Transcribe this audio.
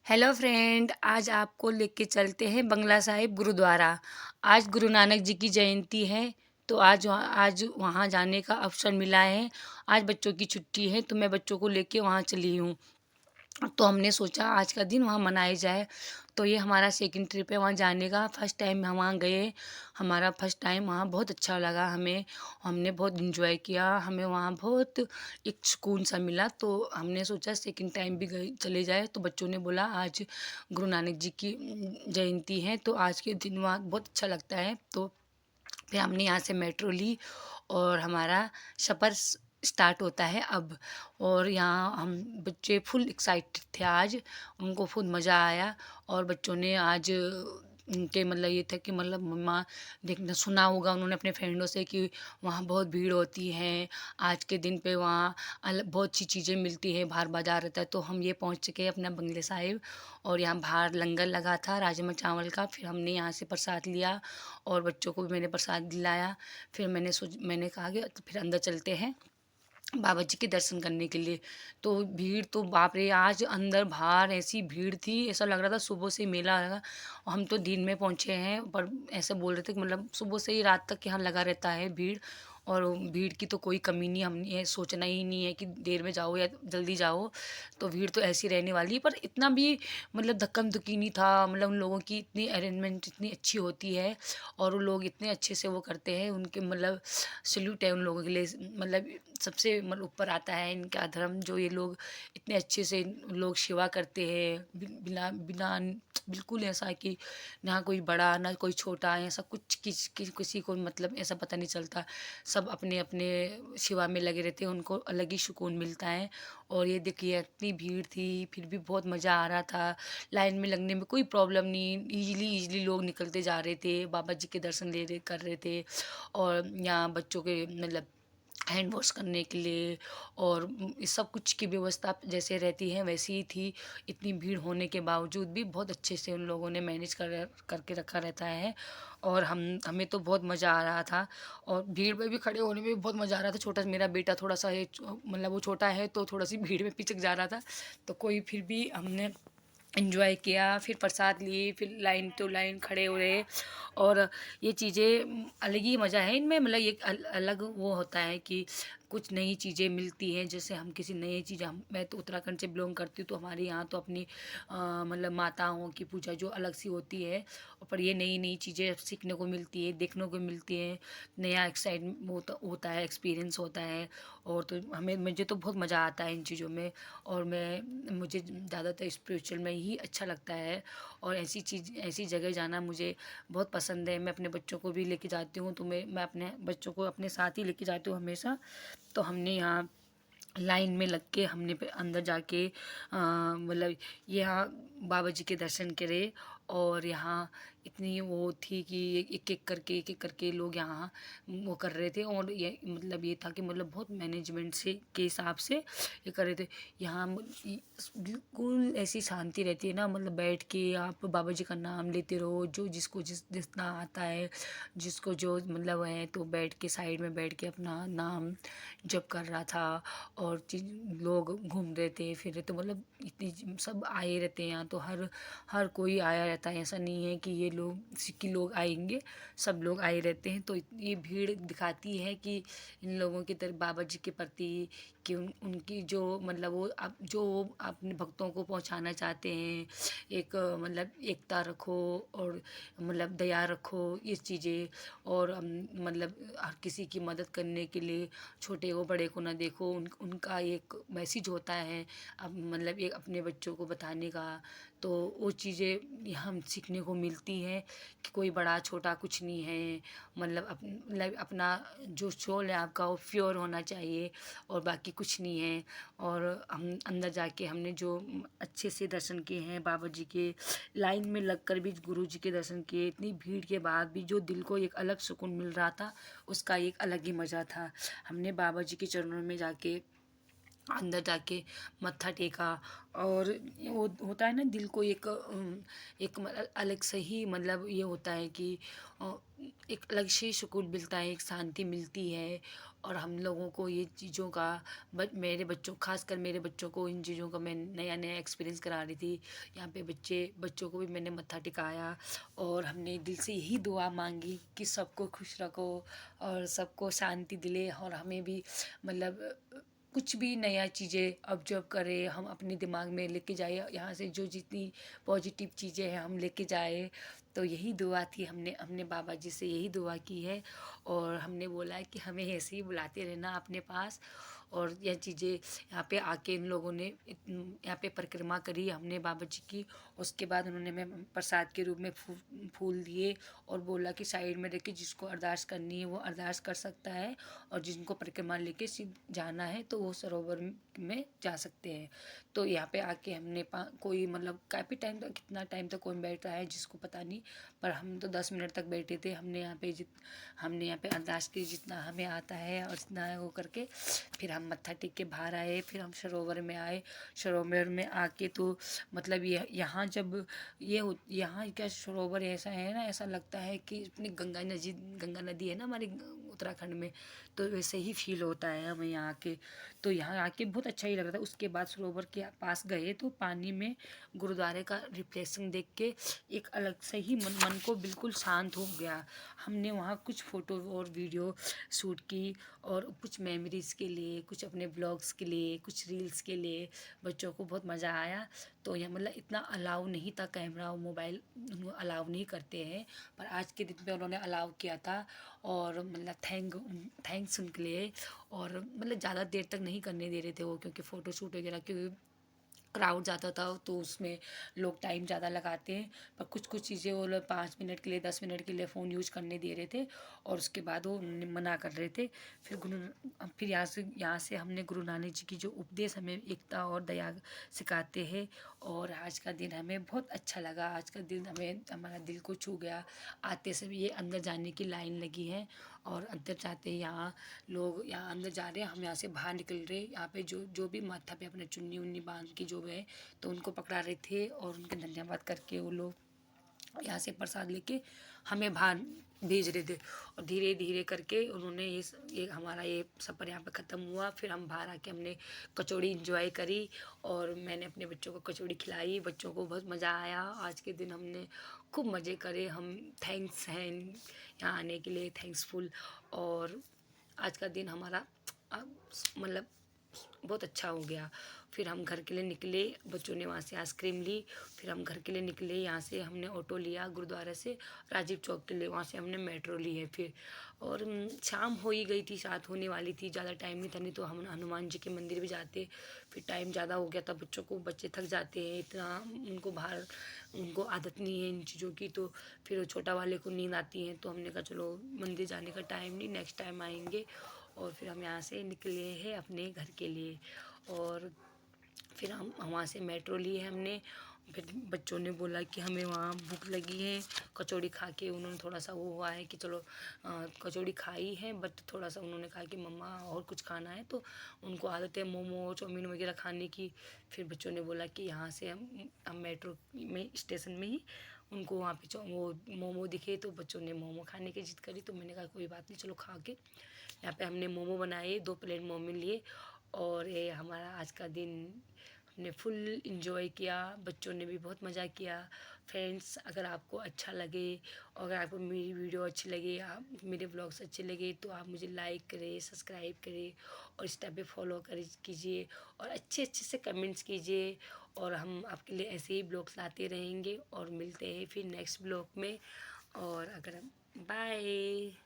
Hello friend, आज आपको लेके चलते हैं बंगला साहिब गुरुद्वारा। आज गुरु नानक जी की जयंती है। तो आज वहाँ जाने का अवसर मिला है। आज बच्चों की छुट्टी है तो मैं बच्चों को लेके वहाँ चली हूँ। तो हमने सोचा आज का दिन वहाँ मनाया जाए। तो ये हमारा सेकंड ट्रिप है वहाँ जाने का। फर्स्ट टाइम हम वहाँ गए। हमारा फर्स्ट टाइम वहाँ बहुत अच्छा लगा हमें। हमने बहुत इन्जॉय किया। हमें वहाँ बहुत एक सुकून सा मिला। तो हमने सोचा सेकंड टाइम भी गए चले जाए। तो बच्चों ने बोला आज गुरु नानक जी की जयंती है तो आज के दिन वहाँ बहुत अच्छा लगता है। तो फिर हमने यहाँ से मेट्रो ली और हमारा सफ़र स्टार्ट होता है अब। और यहाँ हम बच्चे फुल एक्साइटेड थे आज। उनको फुल मज़ा आया। और बच्चों ने आज उनके मतलब ये था कि मतलब मम्मा देखना सुना होगा उन्होंने अपने फ्रेंडों से कि वहाँ बहुत भीड़ होती है। आज के दिन पे वहाँ बहुत सी चीज़ें मिलती है, बाहर बाजार रहता है। तो हम ये पहुँच चुके हैं अपना बंगले साहिब। और यहाँ बाहर लंगर लगा था राजमा चावल का। फिर हमने यहाँ से प्रसाद लिया और बच्चों को भी मैंने प्रसाद दिलाया। फिर मैंने कहा कि तो फिर अंदर चलते हैं बाबा जी के दर्शन करने के लिए। तो भीड़ तो बाप रे, आज अंदर बाहर ऐसी भीड़ थी, ऐसा लग रहा था सुबह से मेला लगा। और हम तो दिन में पहुँचे हैं पर ऐसे बोल रहे थे कि मतलब सुबह से ही रात तक यहाँ लगा रहता है भीड़। और भीड़ की तो कोई कमी नहीं, हमने ये सोचना ही नहीं है कि देर में जाओ या जल्दी जाओ। तो भीड़ तो ऐसी रहने वाली है, पर इतना भी मतलब धक्कम धुक्की नहीं था। मतलब उन लोगों की इतनी अरेंजमेंट इतनी अच्छी होती है और वो लोग इतने अच्छे से वो करते हैं। उनके मतलब सल्यूट है उन लोगों के लिए। मतलब सबसे मतलब ऊपर आता है इनका धर्म। जो ये लोग इतने अच्छे से लोग सेवा करते हैं बिना बिना बिल्कुल ऐसा कि ना कोई बड़ा ना कोई छोटा, ऐसा कुछ किसी को मतलब ऐसा पता नहीं चलता। सब अपने अपने सेवा में लगे रहते हैं, उनको अलग ही सुकून मिलता है। और ये देखिए इतनी भीड़ थी फिर भी बहुत मज़ा आ रहा था। लाइन में लगने में कोई प्रॉब्लम नहीं, इजीली इजीली लोग निकलते जा रहे थे, बाबा जी के दर्शन ले रहे कर रहे थे। और यहाँ बच्चों के मतलब हैंड वॉश करने के लिए और इस सब कुछ की व्यवस्था जैसे रहती है वैसी ही थी। इतनी भीड़ होने के बावजूद भी बहुत अच्छे से उन लोगों ने मैनेज करके रखा रहता है। और हमें तो बहुत मज़ा आ रहा था। और भीड़ में भी खड़े होने में भी बहुत मज़ा आ रहा था। छोटा मेरा बेटा थोड़ा सा है, मतलब वो छोटा है तो थोड़ा सी भीड़ में पिचक जा रहा था। तो कोई फिर भी हमने एंजॉय किया। फिर प्रसाद लिए, फिर लाइन टू लाइन खड़े हुए। और ये चीज़ें अलग ही मज़ा है इनमें। मतलब ये अलग वो होता है कि कुछ नई चीज़ें मिलती हैं। जैसे हम किसी नई चीज़ मैं तो उत्तराखंड से बिलोंग करती हूँ तो हमारे यहाँ तो अपनी मतलब माताओं की पूजा जो अलग सी होती है। पर ये नई नई चीज़ें सीखने को मिलती है, देखने को मिलती है। नया एक्साइटमेंट होता है, एक्सपीरियंस होता है। और तो हमें मुझे तो बहुत मज़ा आता है इन चीज़ों में। और मुझे ज़्यादातर स्पिरिचुअल में ही अच्छा लगता है। और ऐसी जगह जाना मुझे बहुत पसंद है। मैं अपने बच्चों को भी लेके जाती हूँ तो मैं अपने बच्चों को अपने साथ ही लेके जाती हूँ हमेशा। तो हमने यहाँ लाइन में लग के हमने अंदर जाके मतलब यहाँ बाबा जी के दर्शन करे। और यहाँ इतनी वो थी कि एक एक करके लोग यहाँ वो कर रहे थे। और ये मतलब ये था कि मतलब बहुत मैनेजमेंट से के हिसाब से ये कर रहे थे। यहाँ बिल्कुल ऐसी शांति रहती है ना, मतलब बैठ के आप बाबा जी का नाम लेते रहो। जो जिसको जितना आता है, जिसको जो मतलब है तो बैठ के साइड में बैठ के अपना नाम जप कर रहा था। और लोग घूम रहे थे फिर रहे, तो मतलब इतनी सब आए रहते हैं यहाँ तो हर हर कोई आया रहता है। ऐसा नहीं है कि ये लोग सिक्की लोग आएंगे, सब लोग आए रहते हैं। तो ये भीड़ दिखाती है कि इन लोगों की तरफ बाबा जी के प्रति कि उनकी जो मतलब वो जो वो अपने भक्तों को पहुंचाना चाहते हैं। एक मतलब एकता रखो और मतलब दया रखो ये चीज़ें। और मतलब हर किसी की मदद करने के लिए छोटे को बड़े को ना देखो, उनका एक मैसेज होता है। अब मतलब एक अपने बच्चों को बताने का। तो वो चीज़ें हम सीखने को मिलती हैं कि कोई बड़ा छोटा कुछ नहीं है। मतलब अपना जो सोल है आपका वो प्योर होना चाहिए और बाकी कुछ नहीं है। और हम अंदर जाके हमने जो अच्छे से दर्शन किए हैं बाबा जी के, लाइन में लगकर भी गुरु जी के दर्शन किए, इतनी भीड़ के बाद भी जो दिल को एक अलग सुकून मिल रहा था उसका एक अलग ही मज़ा था। हमने बाबा जी के चरणों में जाके अंदर जाके मत्था टेका। और वो होता है ना, दिल को एक अलग से ही मतलब ये होता है कि अ, एक अलग से सुकून मिलता है, एक शांति मिलती है। और हम लोगों को ये चीज़ों का मेरे बच्चों, खासकर मेरे बच्चों को इन चीज़ों का मैं नया नया एक्सपीरियंस करा रही थी। यहाँ पे बच्चों को भी मैंने मत्था टिकाया और हमने दिल से यही दुआ मांगी कि सबको खुश रखो और सबको शांति दिले। और हमें भी मतलब कुछ भी नया चीज़ें ऑब्जर्व करें, हम अपने दिमाग में लेके जाए, यहाँ से जो जितनी पॉजिटिव चीज़ें हैं हम लेके जाए। तो यही दुआ थी, हमने हमने बाबा जी से यही दुआ की है। और हमने बोला है कि हमें ऐसे ही बुलाते रहना अपने पास। और यह चीज़ें यहाँ पे आके इन लोगों ने यहाँ पे परिक्रमा करी हमने बाबा जी की। उसके बाद उन्होंने हमें प्रसाद के रूप में फूल दिए और बोला कि साइड में रख के जिसको अरदास करनी है वो अरदास कर सकता है, और जिनको परिक्रमा लेके सीधे जाना है तो वो सरोवर में जा सकते हैं। तो यहाँ पे आके हमने कोई मतलब काफ़ी टाइम तक, कितना टाइम तक कौन बैठ रहा है जिसको पता नहीं, पर हम तो 10 मिनट तक बैठे थे। हमने यहाँ पे अरदास की जितना हमें आता है और जितना वो करके फिर हम मत्था टेक के बाहर आए। फिर हम सरोवर में आए। सरोवर में आके तो मतलब ये यहाँ जब यहाँ क्या सरोवर ऐसा है ना, ऐसा लगता है कि अपनी गंगा नदी है ना हमारे उत्तराखंड में, तो वैसे ही फील होता है हमें यहाँ आके। तो यहाँ आके बहुत अच्छा ही लग रहा था। उसके बाद सरोवर के पास गए तो पानी में गुरुद्वारे का रिफ्लेक्शन देख के एक अलग से ही मन को बिल्कुल शांत हो गया। हमने वहाँ कुछ फ़ोटो और वीडियो शूट की और कुछ मेमोरीज़ के लिए, कुछ अपने ब्लॉग्स के लिए, कुछ रील्स के लिए। बच्चों को बहुत मज़ा आया। तो यह मतलब इतना अलाउ नहीं था, कैमरा और मोबाइल अलाउ नहीं करते हैं, पर आज के दिन पे उन्होंने अलाउ किया था। और मतलब थैंक्स उनके लिए। और मतलब ज़्यादा देर तक नहीं करने दे रहे थे वो, क्योंकि फ़ोटो शूट वगैरह, क्योंकि क्राउड ज़्यादा था तो उसमें लोग टाइम ज़्यादा लगाते हैं। पर कुछ कुछ चीज़ें वो लोग 5 मिनट के लिए, 10 मिनट के लिए फ़ोन यूज करने दे रहे थे और उसके बाद वो मना कर रहे थे। फिर यहाँ से हमने गुरु नानक जी की जो उपदेश हमें एकता और दया सिखाते हैं। और आज का दिन हमें बहुत अच्छा लगा। आज का दिन हमारा दिल को छू गया। आते समय ये अंदर जाने की लाइन लगी है और अंदर जाते ही यहाँ लोग यहाँ अंदर जा रहे हैं, हम यहाँ से बाहर निकल रहे हैं। यहाँ पे जो जो भी माथा पे अपने चुन्नी उन्नी बांध के जो है तो उनको पकड़ा रहे थे और उनके धन्यवाद करके वो लोग यहाँ से प्रसाद लेके हमें बाहर भेज रहे थे। और धीरे धीरे करके उन्होंने ये हमारा ये सफ़र यहाँ पे ख़त्म हुआ। फिर हम बाहर आके हमने कचौड़ी इंजॉय करी और मैंने अपने बच्चों को कचौड़ी खिलाई। बच्चों को बहुत मज़ा आया। आज के दिन हमने खूब मज़े करे। हम थैंक्स हैं यहाँ आने के लिए, थैंक्सफुल। और आज का दिन हमारा मतलब बहुत अच्छा हो गया। फिर हम घर के लिए निकले, बच्चों ने वहाँ से आइसक्रीम ली। फिर हम घर के लिए निकले। यहाँ से हमने ऑटो लिया गुरुद्वारा से राजीव चौक के लिए, वहाँ से हमने मेट्रो ली है फिर। और शाम हो ही गई थी, रात होने वाली थी, ज़्यादा टाइम नहीं था, नहीं तो हम हनुमान जी के मंदिर भी जाते। फिर टाइम ज़्यादा हो गया था, बच्चे थक जाते हैं इतना, उनको आदत नहीं है इन चीज़ों की। तो फिर वो छोटा वाले को नींद आती है, तो हमने कहा चलो मंदिर जाने का टाइम नहीं, नेक्स्ट टाइम आएंगे। और फिर हम यहाँ से निकले हैं अपने घर के लिए। और फिर हम वहाँ से मेट्रो ली है हमने। फिर बच्चों ने बोला कि हमें वहाँ भूख लगी है, कचौड़ी खा के उन्होंने थोड़ा सा वो हुआ है कि चलो कचौड़ी खाई है, बट थोड़ा सा उन्होंने कहा कि मम्मा और कुछ खाना है, तो उनको आदत है मोमो चाउमीन वगैरह खाने की। फिर बच्चों ने बोला कि यहाँ से हम मेट्रो में स्टेशन में ही उनको वहाँ पे वो मोमो दिखे, तो बच्चों ने मोमो खाने की जिद करी। तो मैंने कहा कोई बात नहीं, चलो खा के। यहाँ पे हमने मोमो बनाए, 2 प्लेट मोमो लिए। और ये हमारा आज का दिन हमने फुल इंजॉय किया। बच्चों ने भी बहुत मज़ा किया। फ्रेंड्स, अगर आपको अच्छा लगे और अगर आपको मेरी वीडियो अच्छी लगे, आप मेरे ब्लॉग्स अच्छे लगे, तो आप मुझे लाइक करें, सब्सक्राइब करें और इस टाइप पे फॉलो कीजिए और अच्छे अच्छे से कमेंट्स कीजिए। और हम आपके लिए ऐसे ही ब्लॉग्स लाते रहेंगे और मिलते हैं फिर नेक्स्ट ब्लॉग में। और अगर बाय।